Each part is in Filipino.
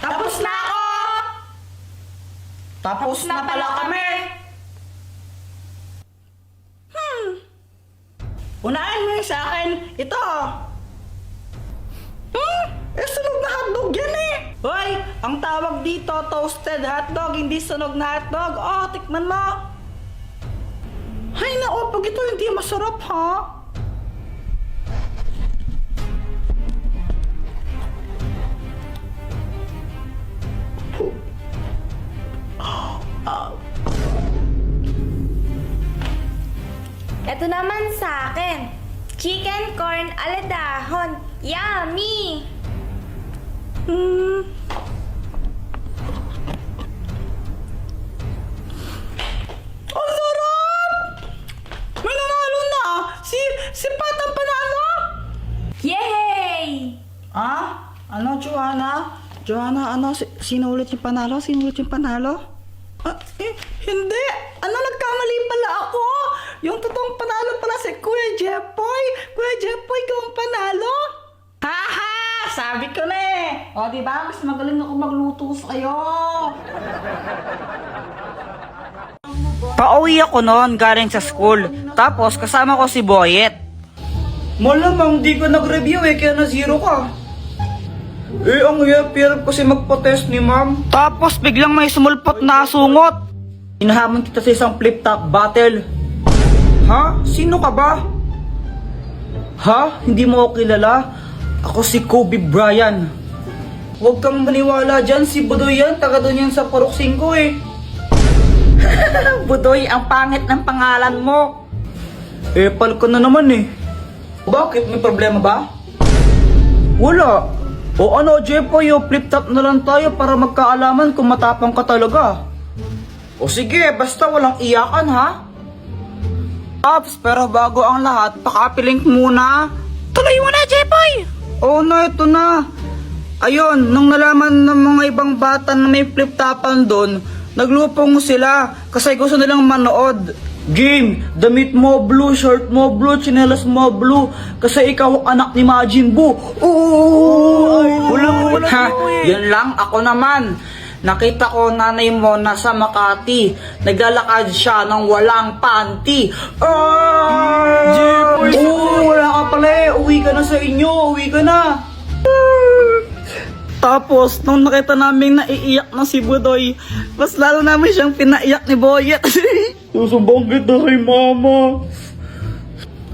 Tapos na ako! Tapos na pala kami! Unahin mo yung sa akin. Ito! Sunog na hotdog yan eh! Hoy! Ang tawag dito, toasted hotdog, hindi sunog na hotdog. Oh, tikman mo! Hay nako, pag ito hindi masarap ha? Ito naman sa akin. Chicken corn aladahon. Yummy! Ang sarap! May nanalo na! Si Pat ang panalo! Yay! Ah? Ano, Joanna? Joanna, ano? Sino ulit yung panalo? Sino ulit yung panalo? Hindi! Ano, nagkamali pala ako! Yung totoong panalo pala si Kuya Jepoy! Kuya Jepoy, ikaw ang panalo! Haha! Sabi ko na eh! O, diba? Mas magaling ako magluto sa'yo! Pauwi ako noon galing sa school. Tapos kasama ko si Boyet. Malamang di ka nag-review eh, kaya na zero ka. Eh, ang hirap kasi magpa-test ni ma'am. Tapos biglang may sumulpot na asungot. Inahamon kita sa isang flip-top battle. Ha? Sino ka ba? Ha? Hindi mo ako kilala? Ako si Kobe Bryant. Huwag kang maniwala dyan, si Budoy yan. Taga doon yan sa Purok 5 eh. Budoy, ang pangit ng pangalan mo. Pal ko na naman eh. Bakit? May problema ba? Wala. O ano, Jepoy, flip-top na lang tayo para magkaalaman kung matapang ka talaga. O sige, basta walang iyakan ha. Ops, pero bago ang lahat, pakapilink muna. Tuloy mo na, Jepoy! Oo na, ito na. Ayun, nung nalaman ng mga ibang bata na may flip-topan doon, naglupong sila kasi gusto nilang manood. Game, damit mo blue, shirt mo blue, tsinelas mo blue, kasi ikaw ang anak ni Majin Buu. Wala. Yan lang, ako naman. Nakita ko nanay mo nasa Makati. Naglalakad siya ng walang panty. Wala ka pala eh. Uwi ka na sa inyo. Uwi ka na. Tapos, nung nakita namin naiiyak na si Budoy, mas lalo namin siyang pinaiyak ni Boyet. Susubong kita kay mama.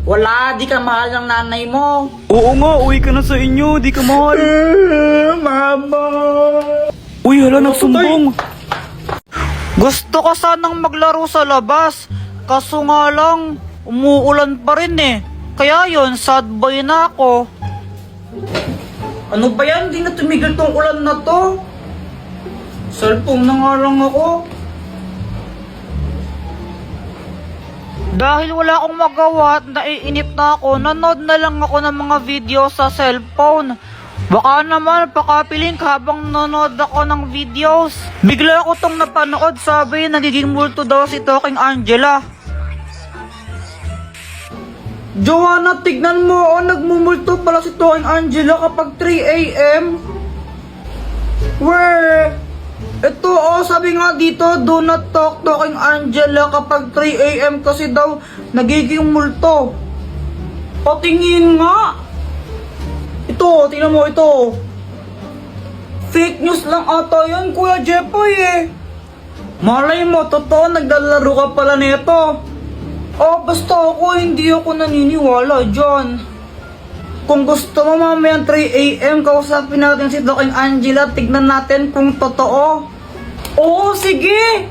Wala, di ka mahal ng nanay mo. Oo nga, uwi ka na sa inyo. Di ka mahal. Mama. Uy, hala, nagsumbong. Gusto ko sanang maglaro sa labas. Kaso nga lang, umuulan pa rin eh. Kaya yun, sad boy na ako. Ano ba yan? Di na tumigil tong ulan na to. Cellphone na nga lang ako. Dahil wala akong magawa at naiinip na ako, nanood na lang ako ng mga video sa cellphone. Baka naman pakapiling habang nanood ako ng videos. Bigla ako tong napanood, sabi nagiging multo daw si Talking Angela. Joanna, tignan mo, nagmumulto pala si Talking Angela kapag 3 AM. Where? Ito sabi nga dito, do not talk Talking Angela kapag 3 AM kasi daw nagiging multo. Patingin nga. Ito, tingnan mo ito. Fake news lang ata yan, Kuya Jepoy eh. Malay mo, totoo, naglalaro ka pala nito. Basta ako, hindi ako naniniwala dyan. Kung gusto mo mamayang 3 AM, kausapin natin si Talking Angela, tignan natin kung totoo. Oo, sige.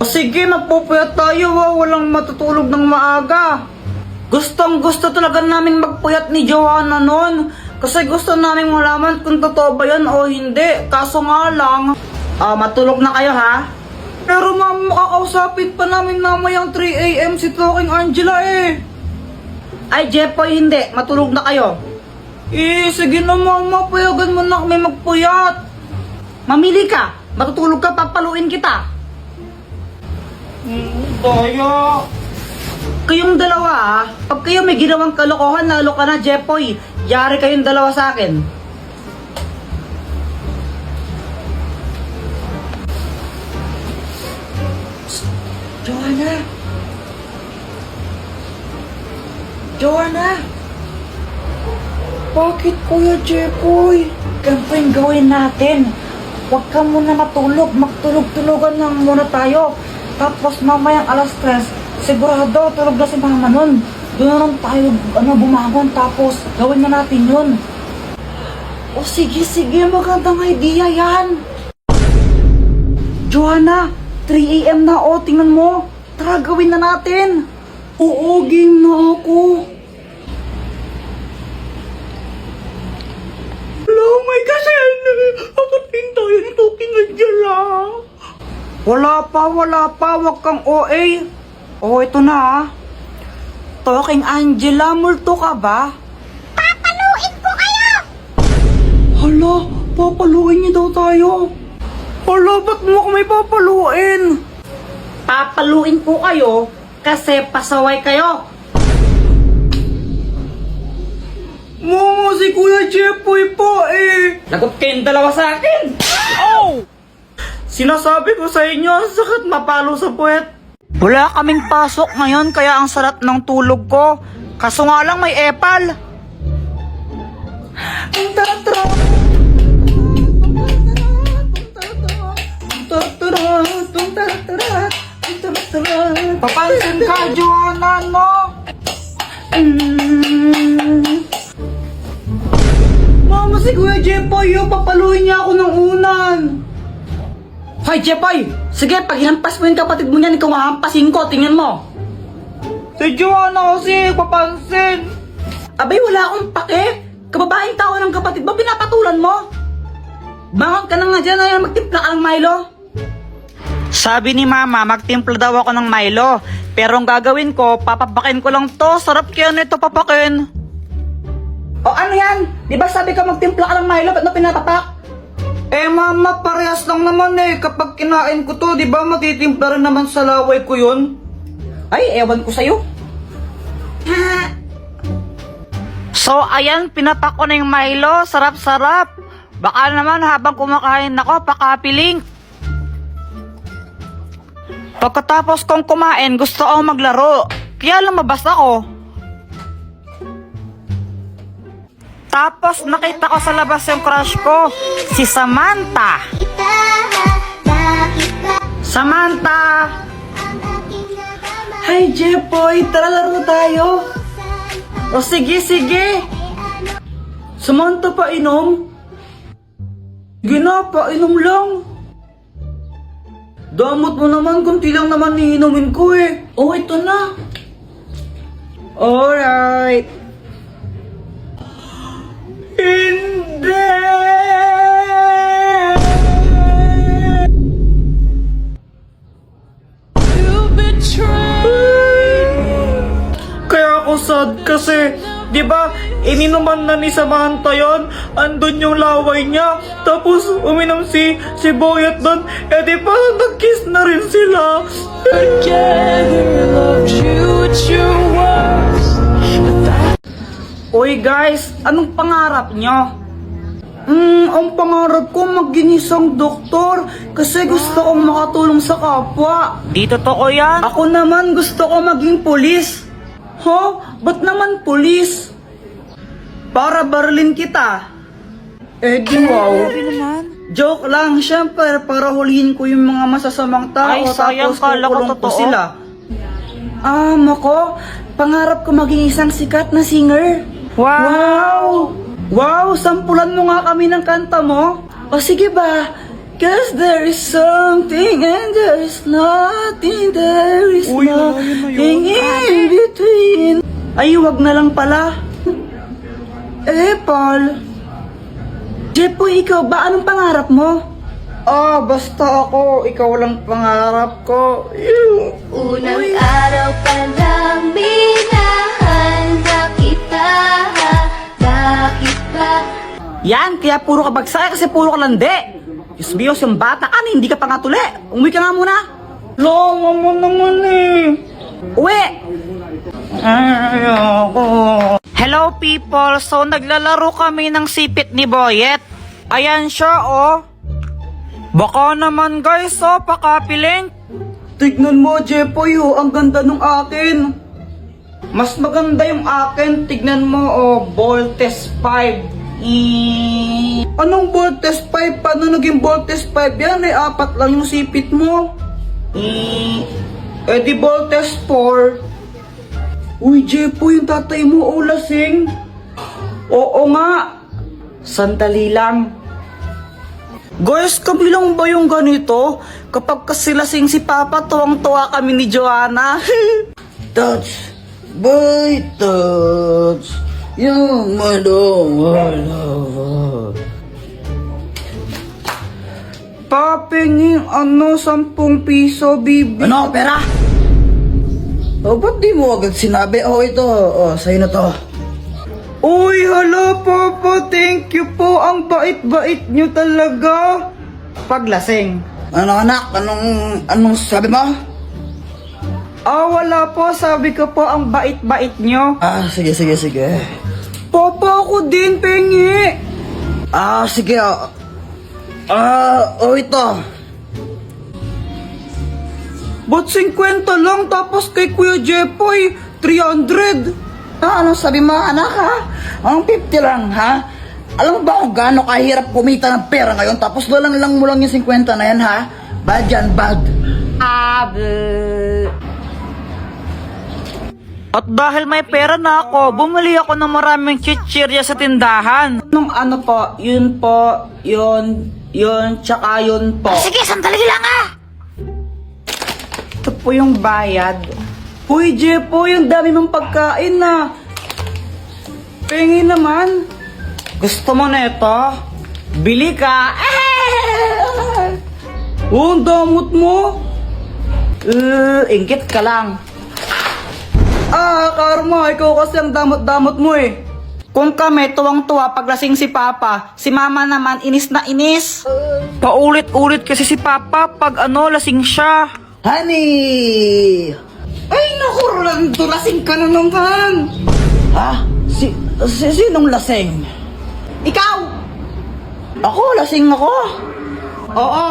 Sige, magpupuyat tayo, walang matutulog ng maaga. Gustong gusto talaga naming magpuyat ni Joanna noon. Kasi gusto naming malaman kung totoo ba yan o hindi. Kaso nga lang, matulog na kayo ha? Pero ma'am, makakausapin pa namin mamayang 3 AM si Talking Angela eh. Ay, Jepoy, hindi. Matulog na kayo. Sige naman, mapayagan mo na kami magpuyat. Mamili ka. Matutulog ka, papaluin kita. Daya. Kayong dalawa pag kayo may ginawang kalokohan, lalo ka na, Jepoy. Yari kayong dalawa sa akin. Joanna! Joanna! Bakit Kuya Jepoy? Ganito yung gawin natin. Huwag ka muna matulog. Magtulog-tulogan lang muna tayo. Tapos mamayang alas 3, sigurado tulog na si mama nun. Doon na lang tayo bumangon. Tapos gawin na natin yun. O sige, magandang idea yan. Joanna, 3 AM na o, tingnan mo. Tara, gawin na natin. Oo, game na ako. Hello, my gosh, apatin tayo nito, Angela. Wala pa, wag kang OA. Oh, ito na ah. Talking Angela, multo ka ba? Papaluin ko kayo! Hala, papaluin niyo daw tayo. Hala, ba't mo ako may papaluin? Papaluin po kayo kasi pasaway kayo. Momo, si Kuya Jepoy po eh. Lagot kayong dalawa sa akin. Oh! Sinasabi ko sa inyo, ang sakit mapalo sa puwet. Wala kaming pasok ngayon kaya ang sarap ng tulog ko. Kaso nga lang may epal. Papansin ka, Joanna, no? Mama, si Kuya Jepoy, papaluin niya ako ng unan. Hoy, Jepoy! Sige, pag hinampas mo yung kapatid mo niyan, ikaw mahampasin ko, tingnan mo. Si Joanna kasi, papansin. Abay, wala akong pake. Kababaeng tao ng kapatid mo, pinapatulan mo. Bangon ka na nga dyan, ay magtimpla ka ng Milo. Sabi ni Mama, magtimpla daw ako ng Milo. Pero ang gagawin ko, papapakin ko lang to. Sarap kaya nito papakin. O ano yan? Di ba sabi ka magtimpla ka ng Milo, ba't na pinapapak? Eh Mama, parehas lang naman eh. Kapag kinain ko to, di ba matitimpla rin naman sa laway ko yun? Ay, ewan ko sa'yo. So ayan, pinapak ko na yung Milo. Sarap-sarap. Baka naman habang kumakain ako, pakapiling. Pagkatapos kong kumain, gusto akong maglaro. Kaya lumabas ako. Tapos nakita ko sa labas yung crush ko, si Samantha. Samantha! Hi Jepoy, tara laro tayo. O sige. Samantha, painom? Sige na, painom lang. Damot mo naman, kunti lang naman iinumin ko eh. Oh, ito na. Alright. Hindi! You betrayed. Kaya ako sad kasi, di ba, ininuman na ni Samantha yon, andun yung laway niya, tapos uminom si Boyet doon, eh di ba nag-kiss na rin sila. Together loved you at your worst. Uy guys, anong pangarap nyo? Ang pangarap ko maginisang doktor kasi gusto kong makatulong sa kapwa. Di totoo yan. Ako naman gusto ko maging pulis. Ho? Ba't naman pulis? Para barilin kita. Eh di wow. Joke lang, syempre para hulihin ko yung mga masasamang tao. Ay, sayang, tapos kala ko totoo sila. Mako, pangarap ko maging isang sikat na singer. Wow! Wow, sampulan mo nga kami ng kanta mo. O sige ba? Cause there is something and there is nothing, there is nothing in between. Ay, wag na lang pala. Eh, Paul. Jepoy, ikaw ba? Anong pangarap mo? Basta ako. Ikaw lang pangarap ko. Unang araw pa lang minahanda kita. Bakit ba? Yan, kaya puro ka bagsak kasi puro ka lande. Diyos Diyos, yung bata ka na, hindi ka pa nga tuli. Umuwi ka nga muna. Longa mo naman eh. Uwi! Ayoko. Hello people, so naglalaro kami ng sipit ni Boyet. Ayan siya oh. Baka naman guys oh, pakapiling. Tignan mo, Jepoy, oh, ang ganda nung akin. Mas maganda yung akin, tignan mo, oh, Voltes 5. Anong Voltes 5? Paano naging Voltes 5 yan? Eh, 4 lang yung sipit mo. Di Voltes 4. Uy, Jepoy, yung tatay mo, oh, lasing. Oo nga. Sandali lang. Guys, kami lang ba yung ganito? Kapag kasi lasing si Papa, tuwang-tuwa kami ni Joanna. Touch, boy, touch, yung madawala. Papingin, 10 piso, bibi. Ano, pera? O, ba't di mo agad sinabi? Oh, ito, sa'yo na to. Uy, hala, Papa, thank you po. Ang bait-bait nyo talaga. Paglasing. Ano, anak? Anong sabi mo? Wala po. Sabi ko po, ang bait-bait nyo. Sige. Papa, ako din, pengi. Sige. Ito. Ba't 50 lang? Tapos kay Kuya Jepoy, 300. Anong sabi mo, anak, ha? Ang 50 lang, ha? Alam mo ba kung gaano kahirap kumita ng pera ngayon? Tapos lang mo lang yung 50 na yan, ha? Bad yan, bad. At dahil may pera na ako, bumili ako ng maraming chichirya sa tindahan. Nung ano po, yun, tsaka yun po. Sige, sandali lang ah! Ito po yung bayad. Uy, Jepo, yung dami mong pagkain na. Pengi naman. Gusto mo na ito? Bili ka. Oh, ang damot mo. Ingkit ka lang. Karma, ikaw kasi ang damot-damot mo eh. Kung kami tuwang-tuwa paglasing si Papa, si Mama naman inis na inis. Paulit-ulit kasi si Papa pag lasing siya. Honey! Ay, naku, Rolando, lasing ka na naman. Sinong lasing? Ikaw! Ako, lasing ako. Oo.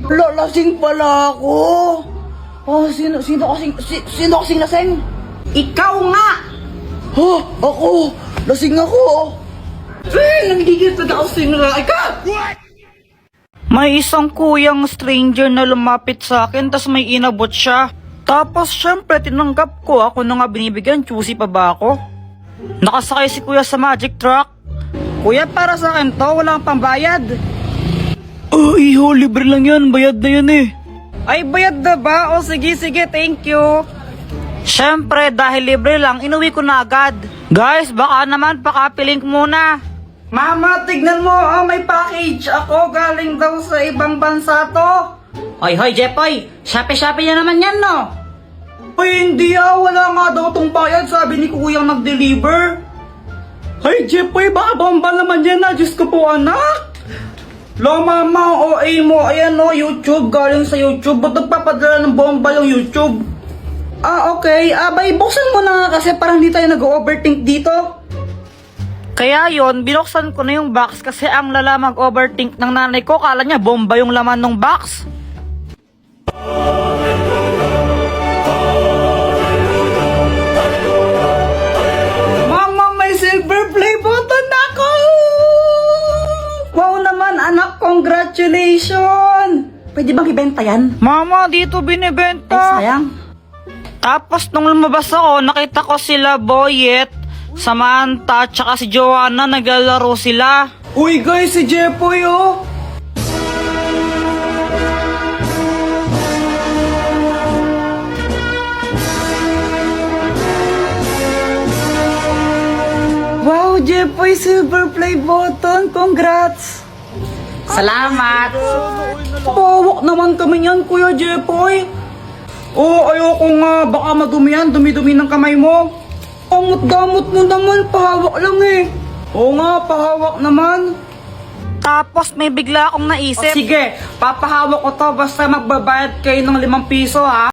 Lasing pala ako. Sino kasing lasing? Ikaw nga! Ako! Lasing ako! Nanggigil pa ako sa inyo. Ikaw! May isang kuyang stranger na lumapit sa akin, tas may inabot siya. Tapos syempre tinanggap ko, ako na nga binibigyan, choosy pa ba ako? Nakasakay si kuya sa magic truck. Kuya, para sa akin to, wala kang pambayad. Iho, libre lang yan, bayad na yan eh. Ay, bayad na ba? O sige, thank you. Syempre, dahil libre lang, inuwi ko na agad. Guys, baka naman pakapiling ko muna. Mama, tignan mo, may package ako, galing daw sa ibang bansa to. Hoy, Jepoy, Shopee na naman yan, no? Ay, hindi wala nga daw tong bayad, sabi ni kuyang nag-deliver. Ay, Jepoy, baka bomba naman yan na, Diyos ko po, anak. Lo, mama, OA mo, ayan no, YouTube, galing sa YouTube, ba't nagpapadala ng bomba yung YouTube? Okay, bay, buksan mo na nga kasi parang hindi tayo nag-overthink dito. Kaya yon, binuksan ko na yung box kasi ang lala mag-overthink ng nanay ko, kala niya bomba yung laman ng box. Mama, may silver play button ako! Wow naman, anak, congratulations! Pwede bang ibenta yan? Mama, dito binibenta. Ay, sayang. Tapos nung lumabas ako, nakita ko sila Boyet, Samantha, tsaka si Joanna, naglalaro sila. Uy guys, si Jepoy oh! Wow, Jepoy, silver play button, congrats! Salamat! Pawak naman kami yan, Kuya Jepoy. Ayoko nga, baka madumi yan, dumi-dumi ng kamay mo. Ang damot mo naman, pahawak lang eh. Oo nga, pahawak naman. Tapos may bigla akong naisip. Sige, papahawak ko to basta magbabayad kayo ng 5 piso ha.